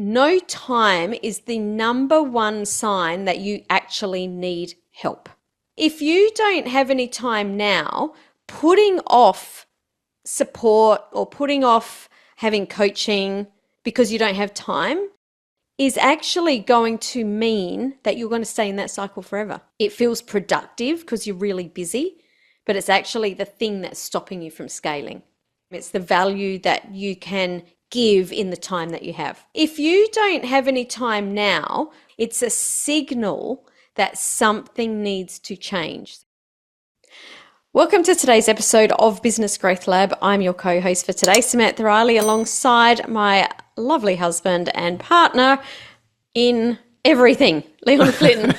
no time is the number one sign that you actually need help. If you don't have any time now, putting off support or putting off having coaching because you don't have time is actually going to mean that you're going to stay in that cycle forever. It feels productive because you're really busy, but it's actually the thing that's stopping you from scaling. It's the value that you can give in the time that you have. If you don't have any time now, it's a signal that something needs to change. Welcome to today's episode of Business Growth Lab. I'm your co-host for today, Samantha Riley, alongside my lovely husband and partner in everything, Leon Clinton.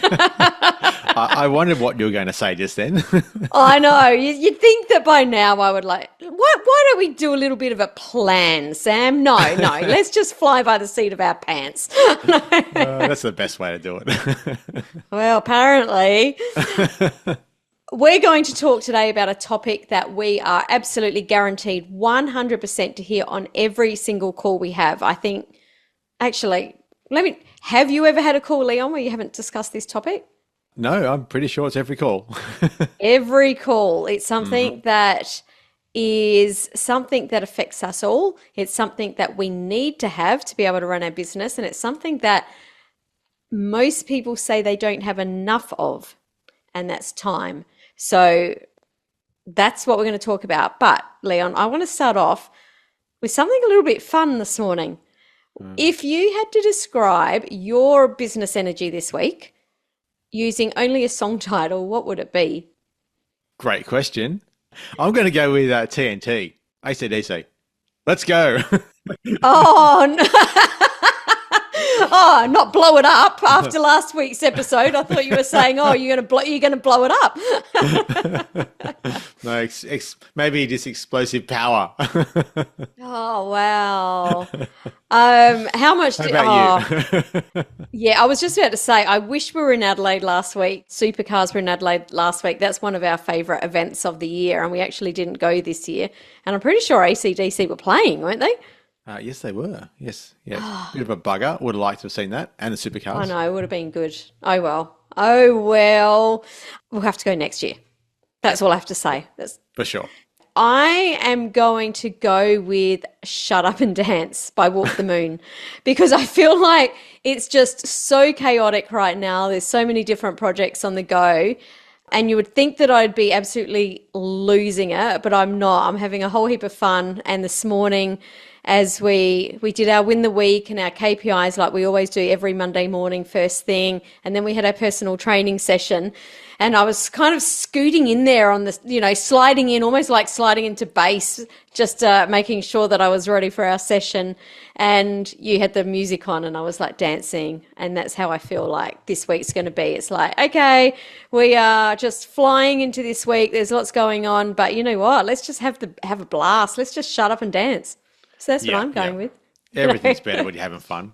I wondered what you were going to say just then. I know. You'd think that by now I would why don't we do a little bit of a plan, Sam? No, let's just fly by the seat of our pants. That's the best way to do it. Well, apparently. We're going to talk today about a topic that we are absolutely guaranteed 100% to hear on every single call we have. I think, actually, have you ever had a call, Leon, where you haven't discussed this topic? No, I'm pretty sure it's every call. Every call. It's something that is something that affects us all. It's something that we need to have to be able to run our business. And it's something that most people say they don't have enough of, and that's time. So that's what we're going to talk about. But Leon, I want to start off with something a little bit fun this morning. If you had to describe your business energy this week using only a song title, what would it be? Great question. I'm going to go with TNT, AC/DC. Let's go. Oh, no. Oh, not blow it up after last week's episode. I thought you were saying, "Oh, you're going to blow it up." No, maybe just explosive power. Oh wow! How much? How about you? Yeah, I was just about to say. I wish we were in Adelaide last week. Supercars were in Adelaide last week. That's one of our favourite events of the year, and we actually didn't go this year. And I'm pretty sure AC/DC were playing, weren't they? Yes, they were. Yes. Yeah. Bit of a bugger. Would have liked to have seen that. And the supercars. I know. It would have been good. Oh, well. We'll have to go next year. That's all I have to say. For sure. I am going to go with Shut Up and Dance by Walk the Moon because I feel like it's just so chaotic right now. There's so many different projects on the go. And you would think that I'd be absolutely losing it, but I'm not. I'm having a whole heap of fun. And this morning, as we did our win the week and our KPIs like we always do every Monday morning first thing, and then we had our personal training session, and I was kind of scooting in there on the, sliding in, almost like sliding into base, just making sure that I was ready for our session. And you had the music on and I was like dancing, and that's how I feel like this week's going to be. It's like, okay, we are just flying into this week. There's lots going on, but you know what? Let's just have a blast. Let's just shut up and dance. So that's what I'm going with. Everything's better when you're having fun.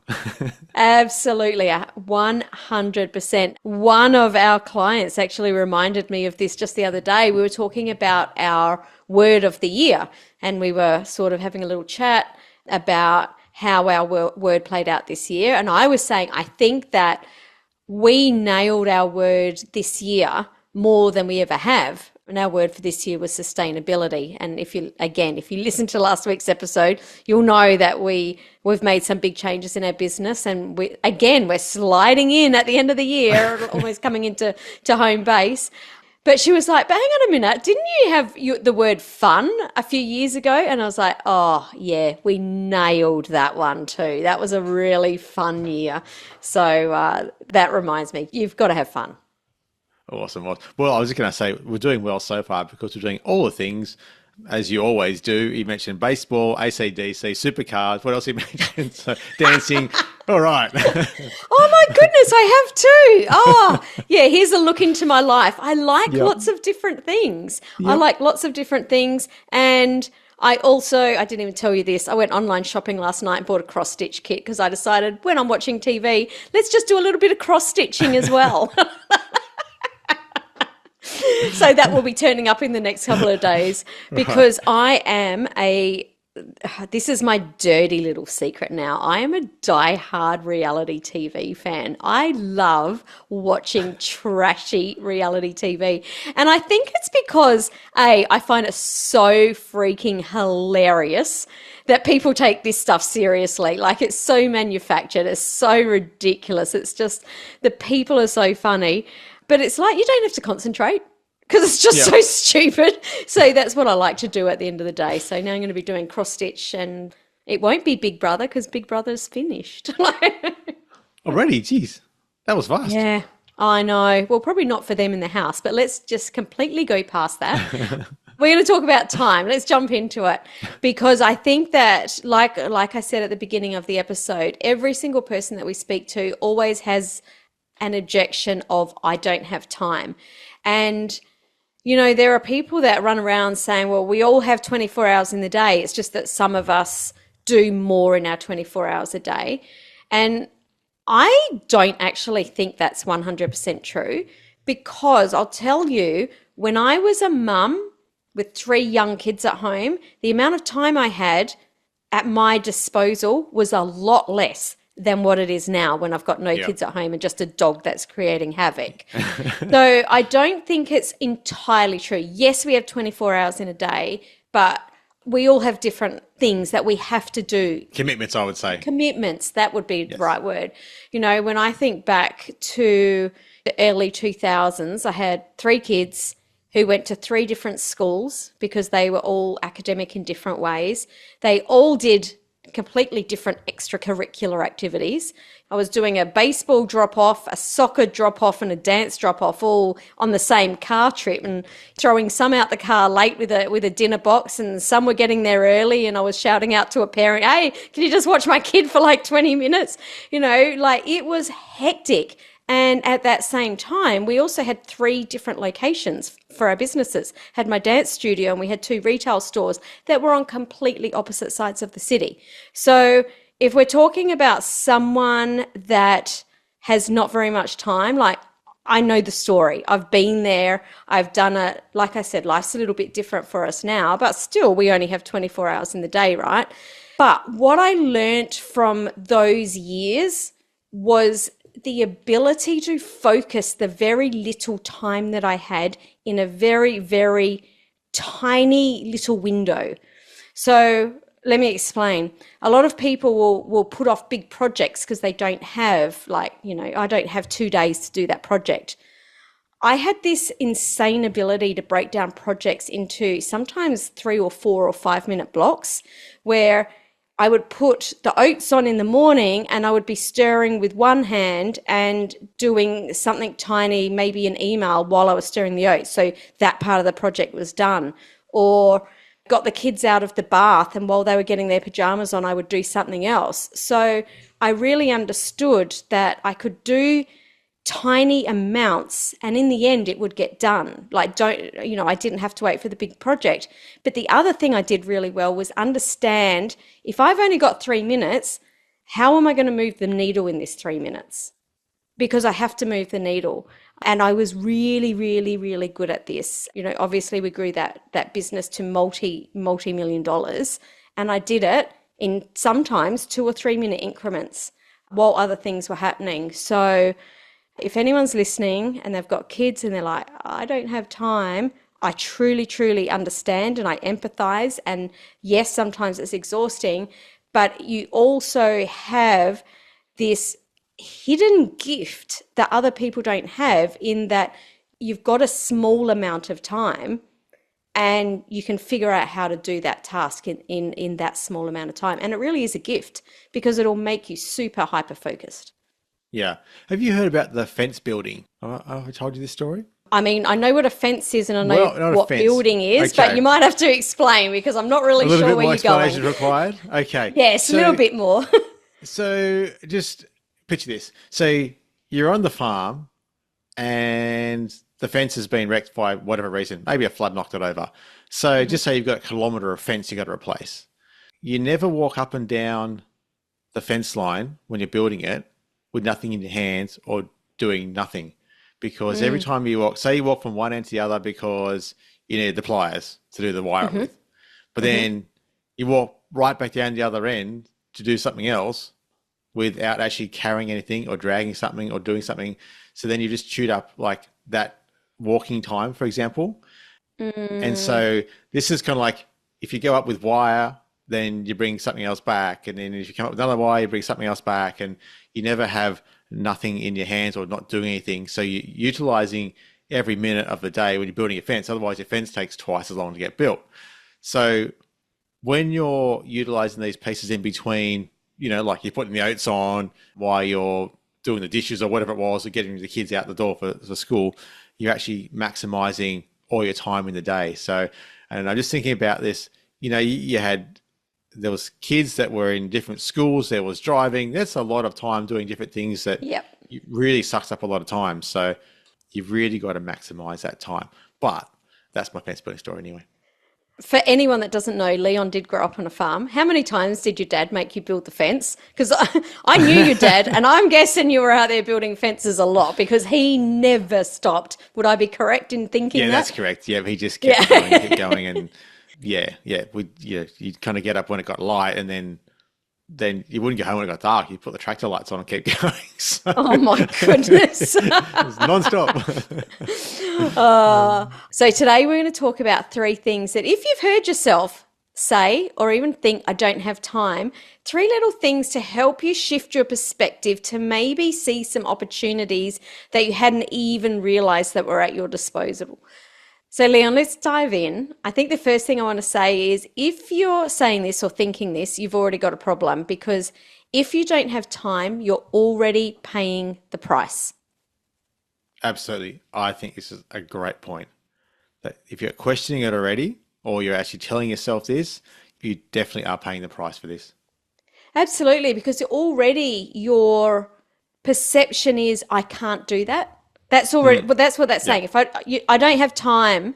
Absolutely, 100%. One of our clients actually reminded me of this just the other day. We were talking about our word of the year, and we were sort of having a little chat about how our word played out this year. And I was saying, I think that we nailed our word this year more than we ever have. And our word for this year was sustainability. And if you listen to last week's episode, you'll know that we've made some big changes in our business. And we're sliding in at the end of the year, almost coming into home base. But she was like, but hang on a minute, didn't you have the word fun a few years ago? And I was like, oh, yeah, we nailed that one too. That was a really fun year. So that reminds me, you've got to have fun. Awesome. Well, I was just going to say we're doing well so far because we're doing all the things as you always do. You mentioned baseball, AC/DC, supercars. What else you mentioned? So dancing. All right. Oh my goodness, I have too. Oh, yeah. Here's a look into my life. I like lots of different things. I like lots of different things, and I didn't even tell you this, I went online shopping last night and bought a cross-stitch kit because I decided when I'm watching TV, let's just do a little bit of cross-stitching as well. So that will be turning up in the next couple of days because I am a this is my dirty little secret now. I am a die-hard reality TV fan. I love watching trashy reality TV. And I think it's because, A, I find it so freaking hilarious that people take this stuff seriously. Like, it's so manufactured, it's so ridiculous. It's just, the people are so funny. But it's like you don't have to concentrate because it's just so stupid. So that's what I like to do at the end of the day. So now I'm going to be doing cross stitch, and it won't be Big Brother because Big Brother's finished. Already? Geez, that was fast. Yeah, I know. Well, probably not for them in the house, but let's just completely go past that. We're going to talk about time. Let's jump into it, because I think that, like I said at the beginning of the episode, every single person that we speak to always has an objection of, I don't have time. And you know, there are people that run around saying, well, we all have 24 hours in the day. It's just that some of us do more in our 24 hours a day. And I don't actually think that's 100% true, because I'll tell you, when I was a mum with 3 young kids at home, the amount of time I had at my disposal was a lot less than what it is now when I've got no kids at home and just a dog that's creating havoc. So I don't think it's entirely true. Yes, we have 24 hours in a day, but we all have different things that we have to do. Commitments, I would say. Commitments, that would be the right word. You know, when I think back to the early 2000s, I had 3 kids who went to 3 different schools because they were all academic in different ways. They all did completely different extracurricular activities. I was doing a baseball drop-off, a soccer drop-off, and a dance drop-off all on the same car trip, and throwing some out the car late with a dinner box, and some were getting there early, and I was shouting out to a parent, hey, can you just watch my kid for like 20 minutes? You know, like, it was hectic. And at that same time, we also had 3 different locations for our businesses. Had my dance studio, and we had 2 retail stores that were on completely opposite sides of the city. So if we're talking about someone that has not very much time, like, I know the story. I've been there. I've done it. Like I said, life's a little bit different for us now, but still we only have 24 hours in the day, right? But what I learnt from those years was the ability to focus the very little time that I had in a very, very tiny little window. So let me explain. A lot of people will put off big projects because they don't have, like, you know, I don't have 2 days to do that project. I had this insane ability to break down projects into sometimes 3 or 4 or 5 minute blocks, where I would put the oats on in the morning and I would be stirring with one hand and doing something tiny, maybe an email while I was stirring the oats. So that part of the project was done. Or got the kids out of the bath, and while they were getting their pajamas on, I would do something else. So I really understood that I could do tiny amounts, and in the end it would get done. Like, I didn't have to wait for the big project. But the other thing I did really well was understand, if I've only got 3 minutes, how am I going to move the needle in this 3 minutes? Because I have to move the needle. And I was really, really, really good at this. You know, obviously we grew that business to multi-million dollars, and I did it in sometimes 2 or 3 minute increments while other things were happening. So if anyone's listening and they've got kids and they're like, I don't have time, I truly, truly understand and I empathize. And yes, sometimes it's exhausting, but you also have this hidden gift that other people don't have, in that you've got a small amount of time and you can figure out how to do that task in that small amount of time. And it really is a gift, because it'll make you super hyper focused. Yeah. Have you heard about the fence building? Have I told you this story? I mean, I know what a fence is and I know what building is, okay, but you might have to explain, because I'm not really sure where you're going. A little bit more explanation required? Okay. Yes, a little bit more. So just picture this. So you're on the farm and the fence has been wrecked by whatever reason. Maybe a flood knocked it over. So just say you've got a kilometre of fence you've got to replace. You never walk up and down the fence line when you're building it with nothing in your hands or doing nothing. Because every time you walk, say you walk from one end to the other because you need the pliers to do the wire with, but then you walk right back down the other end to do something else without actually carrying anything or dragging something or doing something. So then you just chewed up like that walking time, for example. And Mm, so this is kind of like if you go up with wire, then you bring something else back. And then if you come up with another wire, you bring something else back. And you never have nothing in your hands or not doing anything. So you're utilizing every minute of the day when you're building a fence. Otherwise, your fence takes twice as long to get built. So when you're utilizing these pieces in between, like you're putting the oats on while you're doing the dishes or whatever it was, or getting the kids out the door for school, you're actually maximizing all your time in the day. So, and I'm just thinking about this, there was kids that were in different schools, there was driving, that's a lot of time doing different things that yep. really sucks up a lot of time. So you've really got to maximize that time. But that's my fence building story anyway. For anyone that doesn't know, Leon did grow up on a farm. How many times did your dad make you build the fence? Because I knew your dad, and I'm guessing you were out there building fences a lot because he never stopped. Would I be correct in thinking Yeah, that? that's correct. Yeah, he just kept going, and you'd kind of get up when it got light, and then you wouldn't go home when it got dark. You'd put the tractor lights on and keep going. So Oh my goodness. it was non-stop. So today we're going to talk about three things that if you've heard yourself say or even think, I don't have time, three little things to help you shift your perspective to maybe see some opportunities that you hadn't even realized that were at your disposal. So, Leon, let's dive in. I think the first thing I want to say is if you're saying this or thinking this, you've already got a problem because if you don't have time, you're already paying the price. Absolutely. I think this is a great point. That if you're questioning it already, or you're actually telling yourself this, you definitely are paying the price for this. Absolutely, because already your perception is, I can't do that. That's already, Mm, but that's what that's yeah. saying. If I don't have time,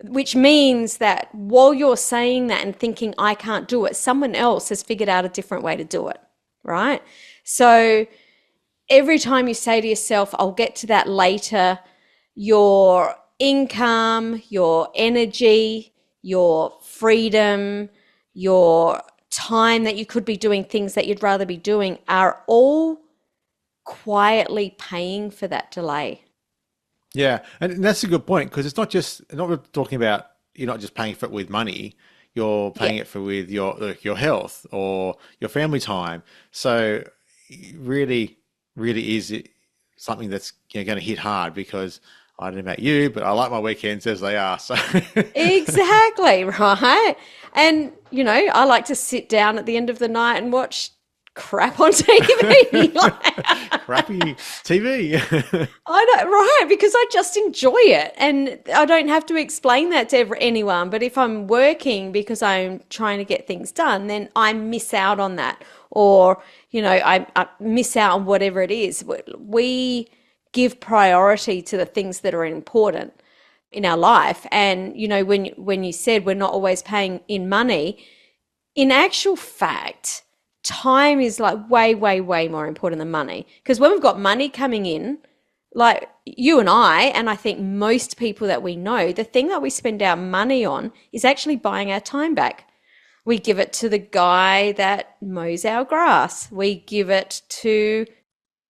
which means that while you're saying that and thinking I can't do it, someone else has figured out a different way to do it, right? So every time you say to yourself, I'll get to that later, your income, your energy, your freedom, your time that you could be doing things that you'd rather be doing are all quietly paying for that delay. Yeah, and that's a good point because it's not really talking about you're not just paying for it with money, you're Yeah. paying it for with your health or your family time. So really, really is it something that's going to hit hard because I don't know about you, but I like my weekends as they are. So Exactly, right? And, I like to sit down at the end of the night and watch crap on TV. crappy TV. I know, right? Because I just enjoy it, and I don't have to explain that to anyone. But if I'm working because I'm trying to get things done, then I miss out on that, or I miss out on whatever it is. We give priority to the things that are important in our life, and when you said we're not always paying in money, in actual fact, time is like way, way, way more important than money. Because when we've got money coming in, like you and I think most people that we know, the thing that we spend our money on is actually buying our time back. We give it to the guy that mows our grass. We give it to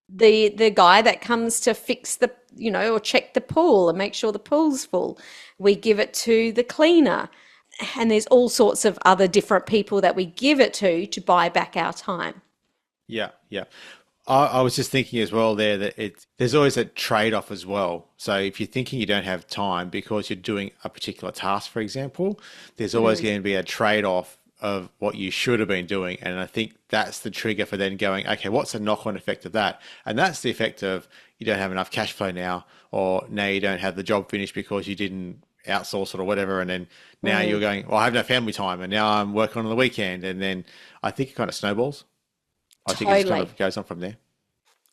the guy that comes to fix or check the pool and make sure the pool's full. We give it to the cleaner. And there's all sorts of other different people that we give it to buy back our time. Yeah, yeah. I was just thinking as well there that there's always a trade-off as well. So if you're thinking you don't have time because you're doing a particular task, for example, there's always Mm. going to be a trade-off of what you should have been doing. And I think that's the trigger for then going, okay, what's the knock-on effect of that? And that's the effect of you don't have enough cash flow now, or now you don't have the job finished because you didn't outsource it or whatever. And then now you're Mm. going, well, I have no family time and now I'm working on the weekend. And then I think it kind of snowballs. I think it just kind Totally. of goes on from there.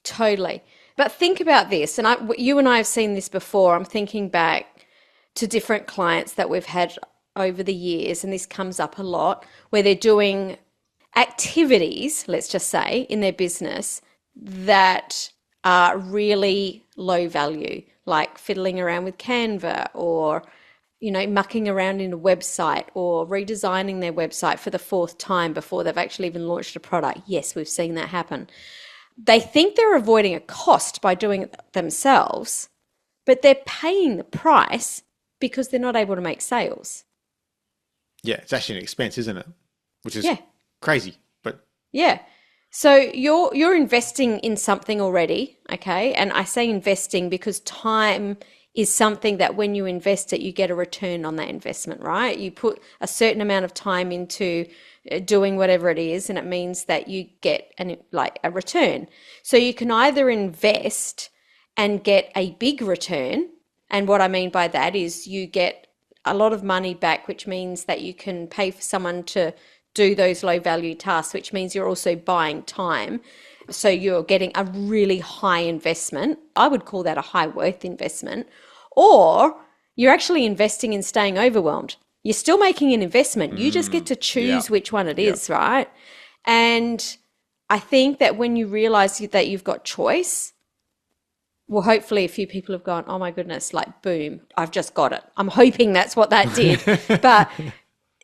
Totally. But think about this, and you and I have seen this before. I'm thinking back to different clients that we've had over the years, and this comes up a lot, where they're doing activities, let's just say, in their business that are really low value, like fiddling around with Canva or mucking around in a website or redesigning their website for the fourth time before they've actually even launched a product. Yes, we've seen that happen. They think they're avoiding a cost by doing it themselves, but they're paying the price because they're not able to make sales. Yeah, it's actually an expense, isn't it? Which is Yeah, crazy, but yeah. So you're investing in something already, okay? And I say investing because time is something that when you invest it, you get a return on that investment, right? You put a certain amount of time into doing whatever it is, and it means that you get like a return. So you can either invest and get a big return, and what I mean by that is you get a lot of money back, which means that you can pay for someone to do those low value tasks, which means you're also buying time. So you're getting a really high investment. I would call that a high worth investment. Or you're actually investing in staying overwhelmed. You're still making an investment. You just get to yeah, choose which one it yeah, is, right? And I think that when you realize that you've got choice, well, hopefully a few people have gone, oh my goodness, like boom, I've just got it. I'm hoping that's what that did. But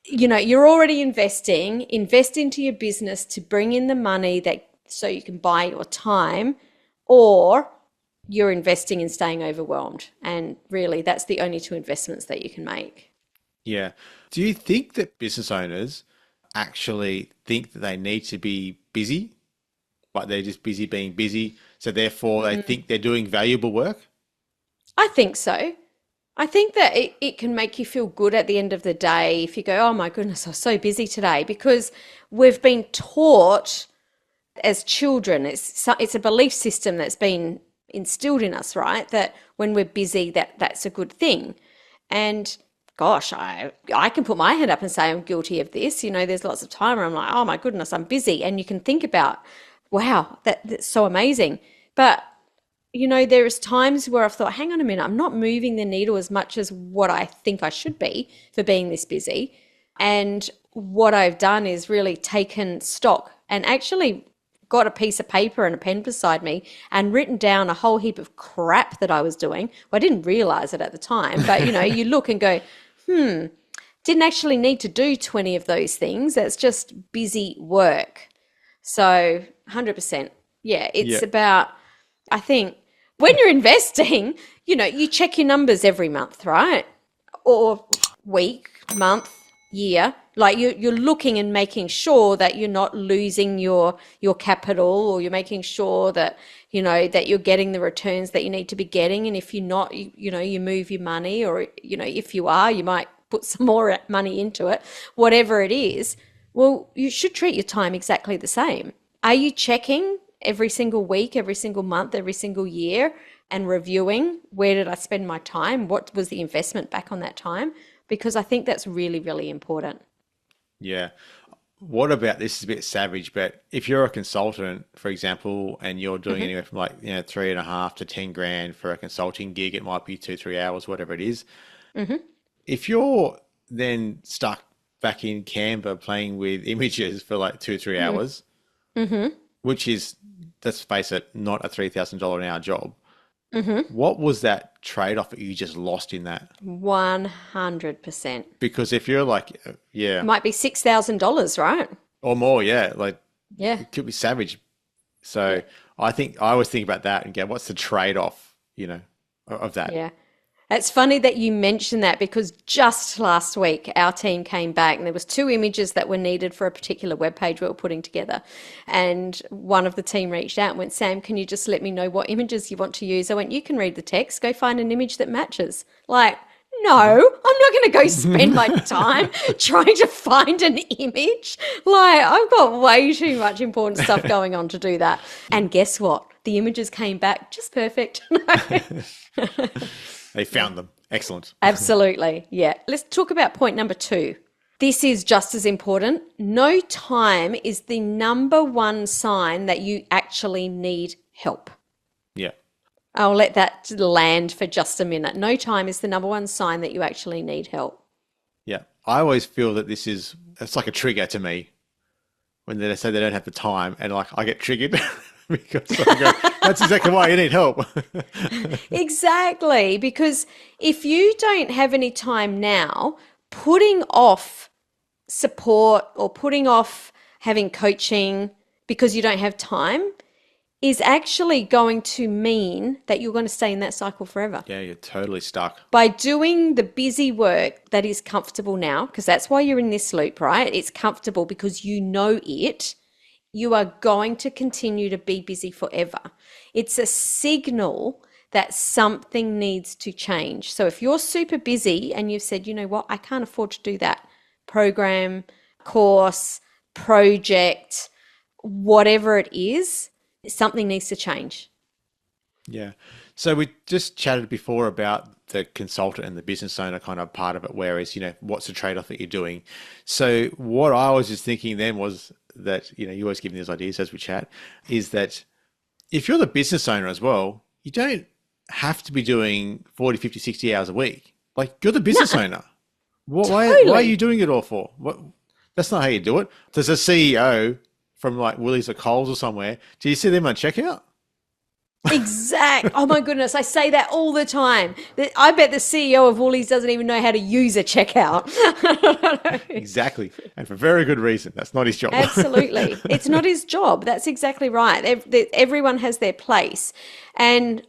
you're already investing, invest into your business to bring in the money that so you can buy your time, or you're investing in staying overwhelmed. And really, that's the only two investments that you can make. yeah. Do you think that business owners actually think that they need to be busy, like they're just busy being busy, so therefore they think they're doing valuable work? I think so. I think that it can make you feel good at the end of the day if you go, oh my goodness, I was so busy today, because we've been taught as children, it's a belief system that's been instilled in us, right? That when we're busy, that's a good thing. And gosh, I can put my hand up and say I'm guilty of this. There's lots of time where I'm like, oh my goodness, I'm busy. And you can think about, wow, that's so amazing. But there's times where I've thought, hang on a minute, I'm not moving the needle as much as what I think I should be for being this busy. And what I've done is really taken stock and actually got a piece of paper and a pen beside me and written down a whole heap of crap that I was doing. Well, I didn't realize it at the time, but you look and go, didn't actually need to do 20 of those things. That's just busy work. So 100%. Yeah, it's Yeah, about, I think, when you're investing, you check your numbers every month, right? Or week, month, year. Like you're looking and making sure that you're not losing your capital, or you're making sure that, that you're getting the returns that you need to be getting. And if you're not, you move your money, or, if you are, you might put some more money into it, whatever it is. Well, you should treat your time exactly the same. Are you checking every single week, every single month, every single year, and reviewing where did I spend my time? What was the investment back on that time? Because I think that's really, really important. yeah. What about this is a bit savage, but if you're a consultant, for example, and you're doing Hmm. anywhere from like, 3.5 to 10 grand for a consulting gig, it might be 2, 3 hours, whatever it is. Hmm. If you're then stuck back in Canva playing with images for like 2, 3 hours, Hmm. which is, let's face it, not a $3,000 an hour job. Hmm. What was that trade-off that you just lost in that? 100%. Because if you're like, yeah, Might be $6,000, right? or more, yeah, like Yeah. it could be savage. So Yeah. I think I always think about that and go, what's the trade-off, of that? Yeah. It's funny that you mentioned that, because just last week our team came back and there was two images that were needed for a particular web page we were putting together. And one of the team reached out and went, Sam, can you just let me know what images you want to use? I went, you can read the text, go find an image that matches. Like, no, I'm not going to go spend my time trying to find an image. Like, I've got way too much important stuff going on to do that. And guess what? The images came back just perfect. They found them. Excellent. Absolutely. Yeah. Let's talk about point number 2. This is just as important. No time is the number one sign that you actually need help. Yeah. I'll let that land for just a minute. No time is the number one sign that you actually need help. Yeah. I always feel that it's like a trigger to me when they say they don't have the time, and like I get triggered. because I go, that's exactly why you need help. Exactly, because if you don't have any time now, putting off support or putting off having coaching because you don't have time is actually going to mean that you're going to stay in that cycle forever. Yeah, you're totally stuck. By doing the busy work that is comfortable now, because that's why you're in this loop, right? It's comfortable because you know it. You are going to continue to be busy forever. It's a signal that something needs to change. So if you're super busy and you've said, you know what, I can't afford to do that program, course, project, whatever it is, something needs to change. Yeah. So we just chatted before about the consultant and the business owner kind of part of it, whereas, what's the trade-off that you're doing? So what I was just thinking then was that, you always give me these ideas as we chat, is that if you're the business owner as well, you don't have to be doing 40, 50, 60 hours a week. Like, you're the business owner. Why are you doing it all for? That's not how you do it. There's a CEO from like Woolies or Coles or somewhere. Do you see them on checkout? Exact. Oh my goodness. I say that all the time. I bet the CEO of Woolies doesn't even know how to use a checkout. Exactly. And for very good reason. That's not his job. Absolutely. It's not his job. That's exactly right. Everyone has their place. And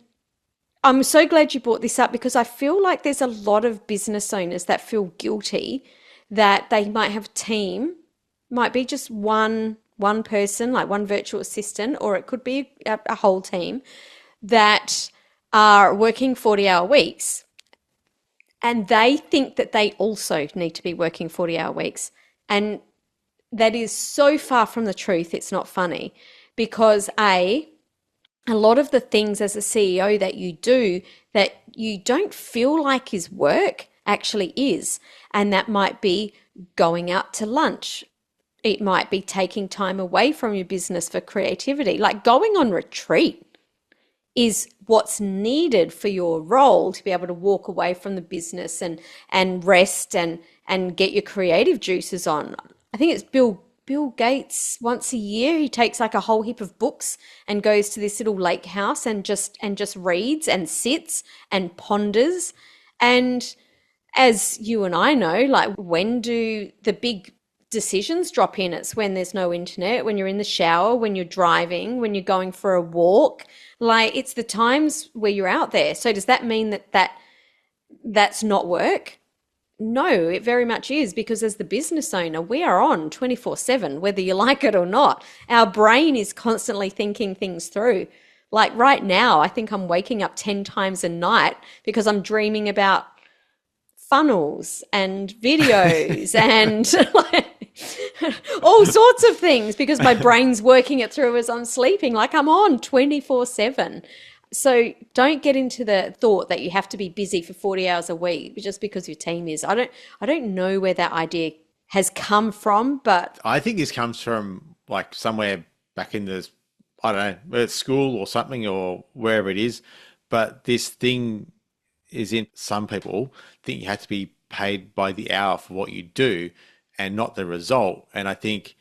I'm so glad you brought this up because I feel like there's a lot of business owners that feel guilty that they might have a team, might be just one person, like one virtual assistant, or it could be a whole team that are working 40-hour weeks. And they think that they also need to be working 40-hour weeks. And that is so far from the truth, it's not funny. Because a lot of the things as a CEO that you do that you don't feel like is work actually is. And that might be going out to lunch. It might be taking time away from your business for creativity. Like going on retreat is what's needed for your role to be able to walk away from the business and rest and get your creative juices on. I think it's Bill Gates once a year. He takes like a whole heap of books and goes to this little lake house and just reads and sits and ponders. And as you and I know, like when do the big decisions drop in? It's when there's no internet, when you're in the shower, when you're driving, when you're going for a walk. Like it's the times where you're out there. So does that mean that's not work? No, it very much is, because as the business owner, we are on 24/7, whether you like it or not. Our brain is constantly thinking things through. Like right now, I think I'm waking up 10 times a night because I'm dreaming about funnels and videos and all sorts of things because my brain's working it through as I'm sleeping. Like I'm on 24/7. So don't get into the thought that you have to be busy for 40 hours a week just because your team is. I don't know where that idea has come from, but I think this comes from like somewhere back in the, I don't know, whether it's school or something or wherever it is. But this thing is in some people think you have to be paid by the hour for what you do and not the result. And I think,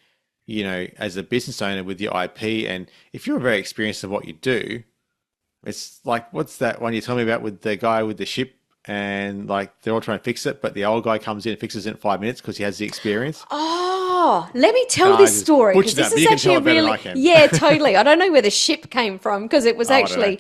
as a business owner with your IP, and if you're very experienced in what you do, it's like, what's that one you told me about with the guy with the ship and like they're all trying to fix it, but the old guy comes in and fixes it in 5 minutes because he has the experience. Oh, let me tell this story because this is actually a really, yeah, totally. I don't know where the ship came from because it was actually,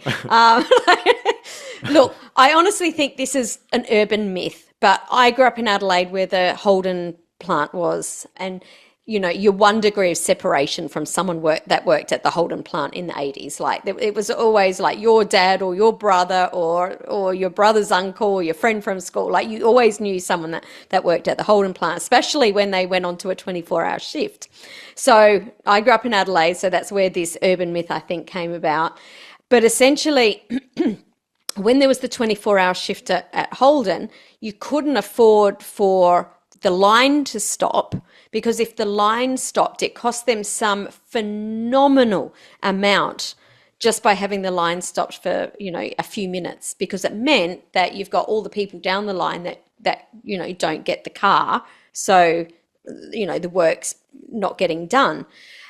look, I honestly think this is an urban myth, but I grew up in Adelaide where the Holden plant was, and you're 1 degree of separation from someone that worked at the Holden plant in the 80s. Like it was always like your dad or your brother or your brother's uncle or your friend from school. Like you always knew someone that worked at the Holden plant, especially when they went on to a 24-hour shift. So I grew up in Adelaide, so that's where this urban myth, I think, came about. But essentially, when there was the 24-hour shift at Holden, you couldn't afford for the line to stop, because if the line stopped, it cost them some phenomenal amount just by having the line stopped for, a few minutes, because it meant that you've got all the people down the line that don't get the car. So, the work's not getting done.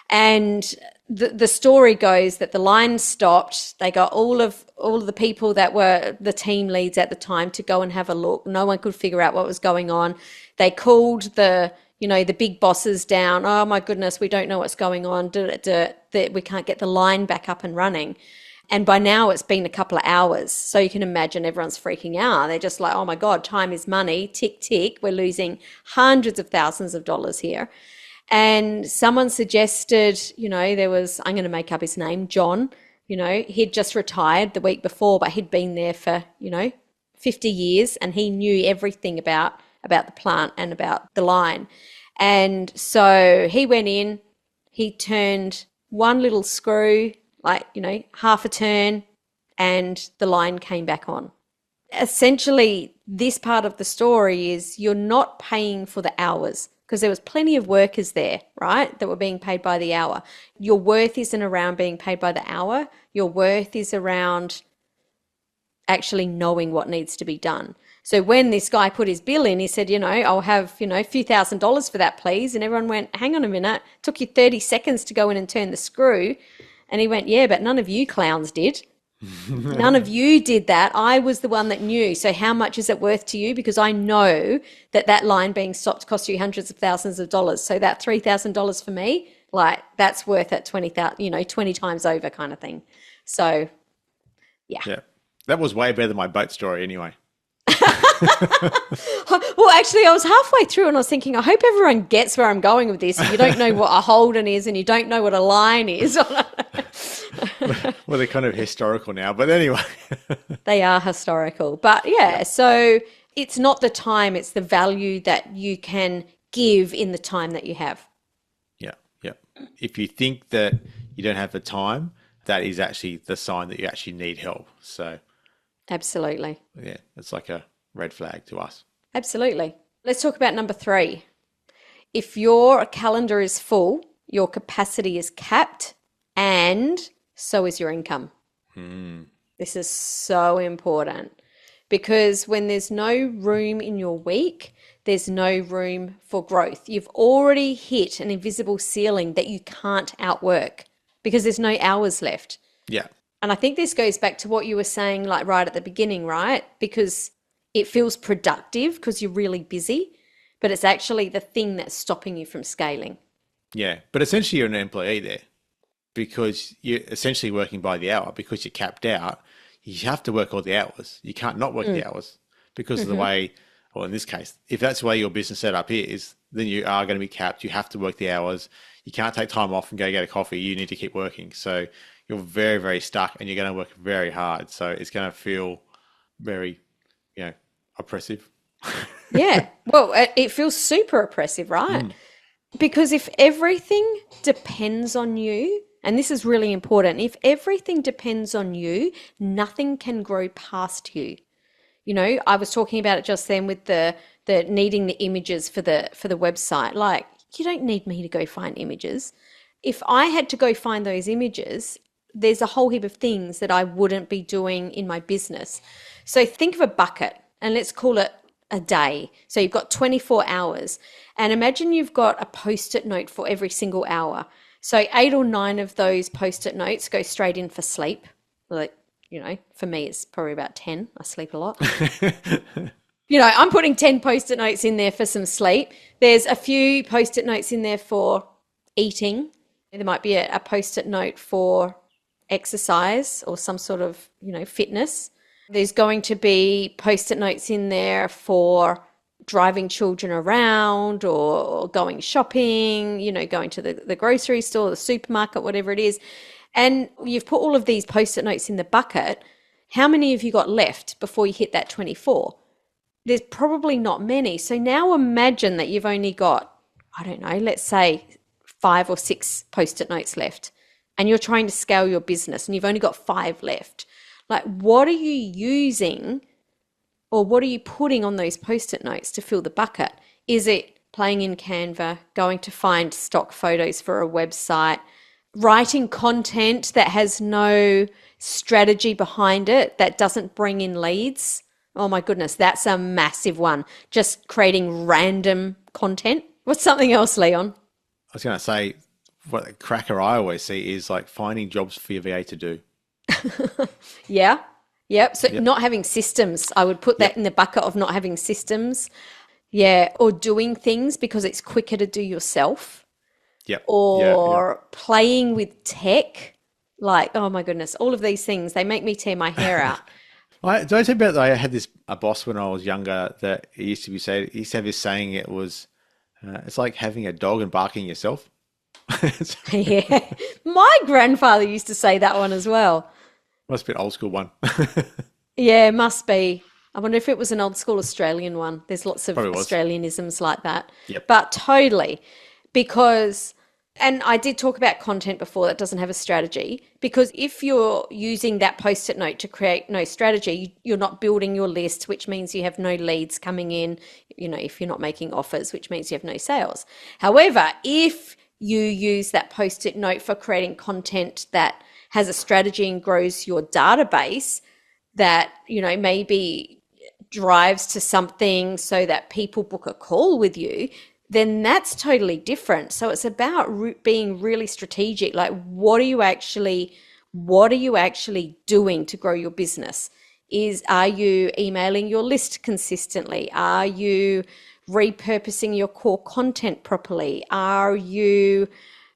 And the story goes that the line stopped. They got all of the people that were the team leads at the time to go and have a look. No one could figure out what was going on. They called the big bosses down. Oh my goodness, we don't know what's going on. We can't get the line back up and running. And by now it's been a couple of hours. So you can imagine everyone's freaking out. They're just like, oh my God, time is money. Tick, tick. We're losing hundreds of thousands of dollars here. And someone suggested, there was, I'm going to make up his name, John. He'd just retired the week before, but he'd been there for, 50 years, and he knew everything about the plant and about the line. And so he went in, he turned one little screw, half a turn, and the line came back on. Essentially, this part of the story is you're not paying for the hours, because there was plenty of workers there, right, that were being paid by the hour. Your worth isn't around being paid by the hour. Your worth is around actually knowing what needs to be done. So when this guy put his bill in, he said, I'll have, a few $1,000s for that, please. And everyone went, hang on a minute, it took you 30 seconds to go in and turn the screw. And he went, yeah, but none of you clowns did. None of you did that. I was the one that knew. So how much is it worth to you? Because I know that line being stopped cost you hundreds of thousands of dollars. So that $3,000 for me, that's worth it 20 times over kind of thing. So, yeah. Yeah. That was way better than my boat story anyway. Well, actually, I was halfway through and I was thinking, I hope everyone gets where I'm going with this. You don't know what a Holden is and you don't know what a line is. Well, they're kind of historical now, but anyway. They are historical. But yeah, so it's not the time, it's the value that you can give in the time that you have. Yeah, yeah. If you think that you don't have the time, that is actually the sign that you actually need help. So absolutely. Yeah, it's like a red flag to us. Absolutely. Let's talk about number 3. If your calendar is full, your capacity is capped, and so is your income. This is so important, because when there's no room in your week, there's no room for growth. You've already hit an invisible ceiling that you can't outwork because there's no hours left. Yeah. And I think this goes back to what you were saying, right at the beginning, right? Because it feels productive because you're really busy, but it's actually the thing that's stopping you from scaling. Yeah. But essentially you're an employee there, because you're essentially working by the hour, because you're capped out. You have to work all the hours. You can't not work the hours because of the way, or in this case, if that's the way your business setup is, then you are going to be capped. You have to work the hours. You can't take time off and go get a coffee. You need to keep working. So you're very, very stuck, and you're going to work very hard. So it's going to feel very, oppressive. Yeah. Well, it feels super oppressive, right? Because if everything depends on you, and this is really important, if everything depends on you, nothing can grow past you. I was talking about it just then with the needing the images for the website. Like, you don't need me to go find images. If I had to go find those images, there's a whole heap of things that I wouldn't be doing in my business. So think of a bucket, and let's call it a day. So you've got 24 hours, and imagine you've got a post-it note for every single hour. So 8 or 9 of those post-it notes go straight in for sleep. For me, it's probably about 10. I sleep a lot. I'm putting 10 post-it notes in there for some sleep. There's a few post-it notes in there for eating. There might be a post-it note for exercise or some sort of, fitness. There's going to be post-it notes in there for driving children around or going shopping, going to the grocery store, the supermarket, whatever it is. And you've put all of these post-it notes in the bucket. How many have you got left before you hit that 24? There's probably not many. So now imagine that you've only got, I don't know, let's say 5 or 6 post-it notes left, and you're trying to scale your business and you've only got 5 left. Like, what are you using, or what are you putting on those post-it notes to fill the bucket? Is it playing in Canva, going to find stock photos for a website, writing content that has no strategy behind it, that doesn't bring in leads? Oh my goodness, that's a massive one. Just creating random content. What's something else, Leon? I was going to say, what the cracker I always see is like finding jobs for your VA to do. Yeah. Yep. So Yep. not having systems, I would put that Yep. in the bucket of not having systems. Yeah. Or doing things because it's quicker to do yourself, Yep. Yeah. Yeah. or playing with tech. Like, oh my goodness, all of these things, they make me tear my hair out. Did I tell you about that? I had this a boss when I was younger that he used to be say he used to have this saying. It was, it's like having a dog and barking yourself. Yeah. My grandfather used to say that one as well. Must be an old school one. Yeah, must be. I wonder if it was an old school Australian one. There's lots of Probably was. Australianisms like that. Yep. But totally, because, and I did talk about content before that doesn't have a strategy, because if you're using that post-it note to create no strategy, you're not building your list, which means you have no leads coming in, if you're not making offers, which means you have no sales. However, if you use that post-it note for creating content that has a strategy and grows your database, that, maybe drives to something so that people book a call with you, then that's totally different. So it's about being really strategic. Like, what are you actually doing to grow your business? Are you emailing your list consistently? Are you repurposing your core content properly? Are you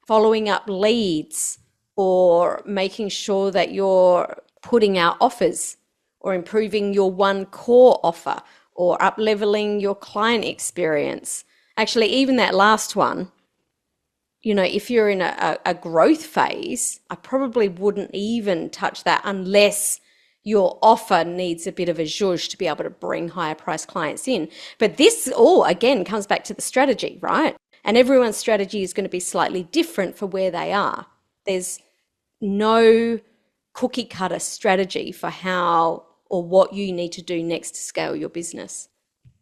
following up leads, or making sure that you're putting out offers, or improving your one core offer, or up leveling your client experience? Actually, even that last one, if you're in a growth phase, I probably wouldn't even touch that unless your offer needs a bit of a zhuzh to be able to bring higher price clients in. But this all, again, comes back to the strategy, right? And everyone's strategy is going to be slightly different for where they are. There's no cookie cutter strategy for how or what you need to do next to scale your business.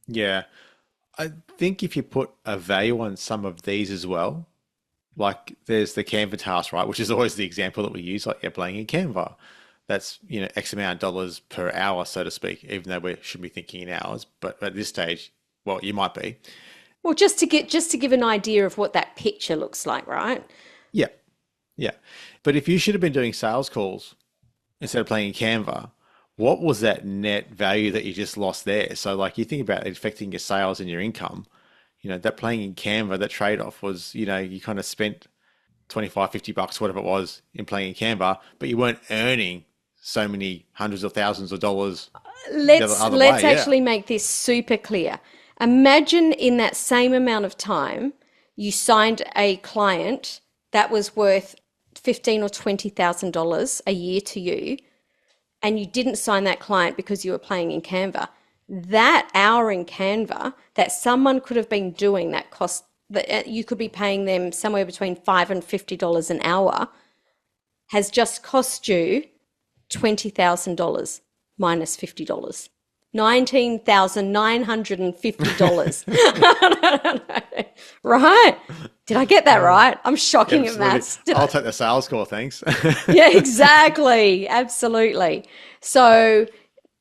Yeah. I think if you put a value on some of these as well, like there's the Canva task, right? Which is always the example that we use, like you're playing in Canva. That's, X amount of dollars per hour, so to speak, even though we should be thinking in hours. But at this stage, well, you might be. Well, just to give an idea of what that picture looks like, right? Yeah. Yeah. But if you should have been doing sales calls instead of playing in Canva, what was that net value that you just lost there? So like you think about it affecting your sales and your income, that playing in Canva, that trade-off was, you kind of spent 25, $50, whatever it was in playing in Canva, but you weren't earning so many hundreds of thousands of dollars the other Let's way. Yeah. actually make this super clear. Imagine in that same amount of time, you signed a client that was worth $15,000 or $20,000 a year to you, and you didn't sign that client because you were playing in Canva. That hour in Canva that someone could have been doing that cost, that you could be paying them somewhere between $5 and $50 an hour, has just cost you $20,000 minus $50. $19,950. Right? Did I get that right? I'm shocking at Absolutely. maths. I'll take the sales call, thanks. Yeah, exactly. Absolutely. So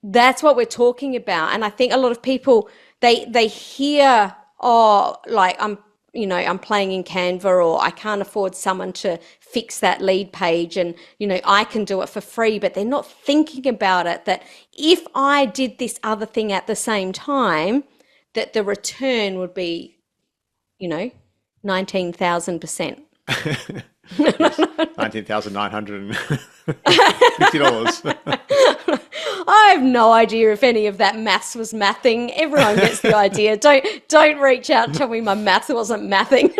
that's what we're talking about. And I think a lot of people, they hear, oh, like I'm playing in Canva, or I can't afford someone to fix that lead page, and, I can do it for free, but they're not thinking about it, that if I did this other thing at the same time, that the return would be, 19,000%. Yes, $19,950. I have no idea if any of that maths was mathing. Everyone gets the idea. Don't reach out and tell me my maths wasn't mathing.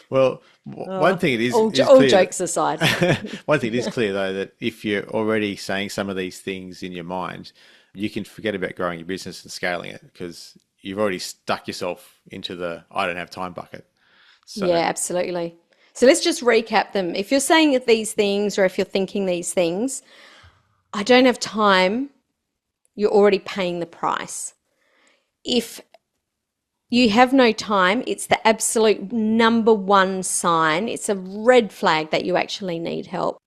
Well, one thing it is, all clear jokes aside. one thing it is clear though, that if you're already saying some of these things in your mind, you can forget about growing your business and scaling it, because you've already stuck yourself into the I don't have time bucket. So Yeah, absolutely. So let's just recap them. If you're saying these things, or if you're thinking these things, I don't have time, you're already paying the price. If you have no time, it's the absolute number one sign. It's a red flag that you actually need help.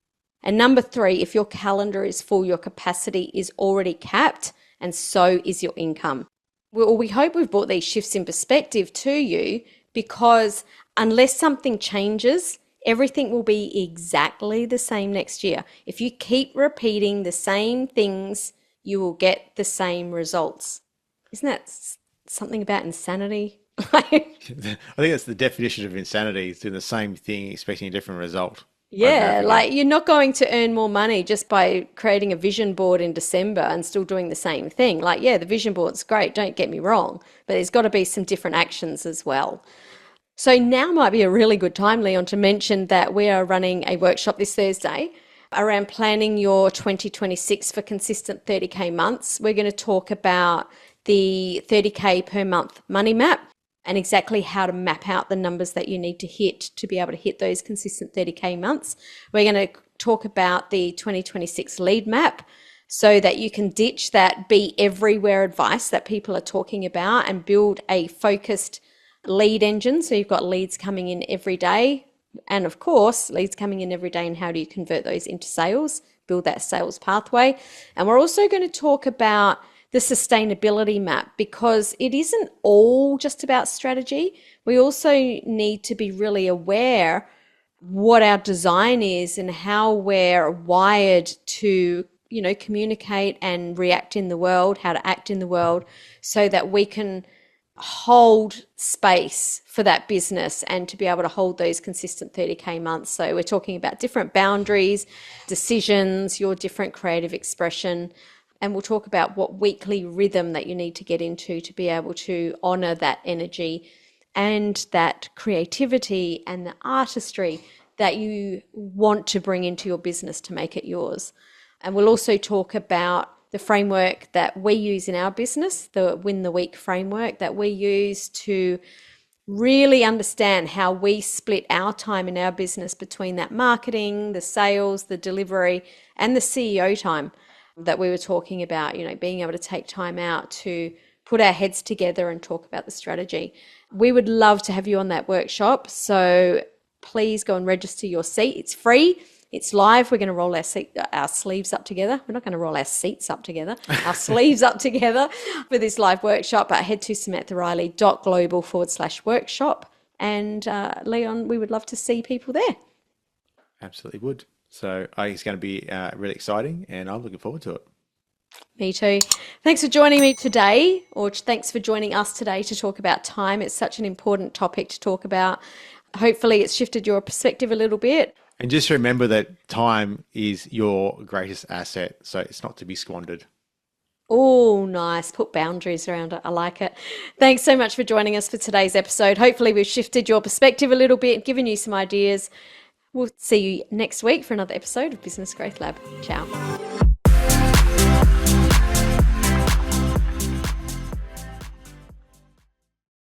And number 3, if your calendar is full, your capacity is already capped, and so is your income. Well, we hope we've brought these shifts in perspective to you, because unless something changes, everything will be exactly the same next year. If you keep repeating the same things, you will get the same results. Isn't that something about insanity? I think that's the definition of insanity, is doing the same thing, expecting a different result over and Yeah, over again. like you're not going to earn more money just by creating a vision board in December and still doing the same thing. Like, yeah, the vision board's great, don't get me wrong, but there's got to be some different actions as well. So now might be a really good time, Leon, to mention that we are running a workshop this Thursday around planning your 2026 for consistent 30K months. We're going to talk about the 30K per month money map and exactly how to map out the numbers that you need to hit to be able to hit those consistent 30K months. We're going to talk about the 2026 lead map so that you can ditch that be everywhere advice that people are talking about and build a focused lead engine. So you've got leads coming in every day. And of course, leads coming in every day, and how do you convert those into sales, build that sales pathway. And we're also going to talk about the sustainability map, because it isn't all just about strategy. We also need to be really aware what our design is and how we're wired to, communicate and react in the world, how to act in the world, so that we can hold space for that business and to be able to hold those consistent 30K months. So we're talking about different boundaries, decisions, your different creative expression, and we'll talk about what weekly rhythm that you need to get into to be able to honor that energy and that creativity and the artistry that you want to bring into your business to make it yours. And we'll also talk about the framework that we use in our business, the Win the Week framework that we use to really understand how we split our time in our business between that marketing, the sales, the delivery, and the CEO time that we were talking about, being able to take time out to put our heads together and talk about the strategy. We would love to have you on that workshop. So please go and register your seat. It's free. It's live. We're going to roll our sleeves up together. We're not going to roll our seats up together, our sleeves up together for this live workshop. But head to samanthariley.global/workshop. And Leon, we would love to see people there. Absolutely would. So I think it's going to be really exciting, and I'm looking forward to it. Me too. Thanks for joining me today, or thanks for joining us today to talk about time. It's such an important topic to talk about. Hopefully it's shifted your perspective a little bit. And just remember that time is your greatest asset, so it's not to be squandered. Oh, nice. Put boundaries around it. I like it. Thanks so much for joining us for today's episode. Hopefully we've shifted your perspective a little bit, given you some ideas. We'll see you next week for another episode of Business Growth Lab. Ciao.